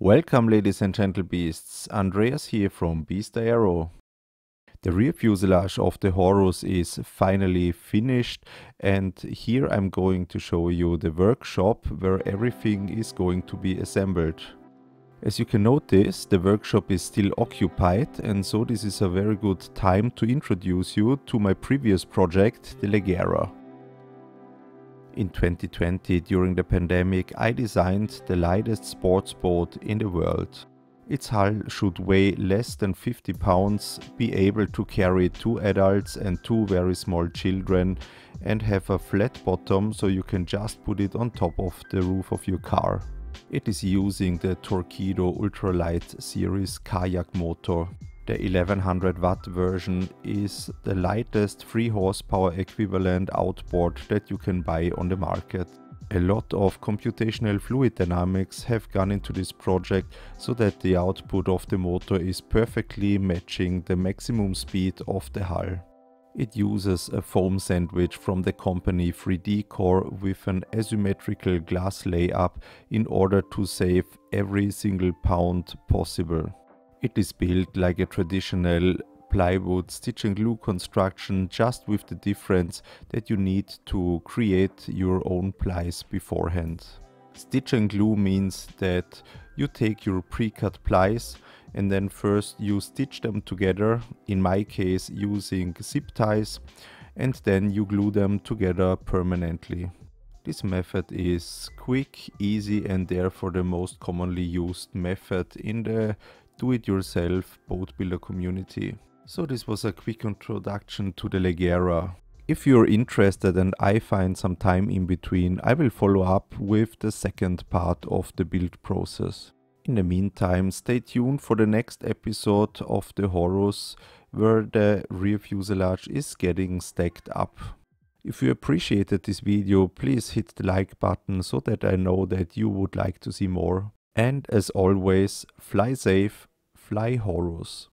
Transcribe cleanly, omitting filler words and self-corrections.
Welcome ladies and gentle beasts, Andreas here from Beast Aero. The rear fuselage of the Horus is finally finished, and here I'm going to show you the workshop where everything is going to be assembled. As you can notice, the workshop is still occupied, and so this is a very good time to introduce you to my previous project, the Leggera. In 2020, during the pandemic, I designed the lightest sports boat in the world. Its hull should weigh less than 50 pounds, be able to carry 2 adults and 2 very small children, and have a flat bottom so you can just put it on top of the roof of your car. It is using the Torqeedo Ultralight series kayak motor. The 1100 watt version is the lightest 3 horsepower equivalent outboard that you can buy on the market. A lot of computational fluid dynamics have gone into this project so that the output of the motor is perfectly matching the maximum speed of the hull. It uses a foam sandwich from the company 3D Core with an asymmetrical glass layup in order to save every single pound possible. It is built like a traditional plywood stitch and glue construction, just with the difference that you need to create your own plies beforehand. Stitch and glue means that you take your pre-cut plies and then first you stitch them together, in my case using zip ties, and then you glue them together permanently. This method is quick, easy, and therefore the most commonly used method in the do-it-yourself boat builder community. So this was a quick introduction to the Leggera. If you're interested and I find some time in between, I will follow up with the second part of the build process. In the meantime, stay tuned for the next episode of the Horus, where the rear fuselage is getting stacked up. If you appreciated this video, please hit the like button so that I know that you would like to see more. And as always, fly safe, fly Horus.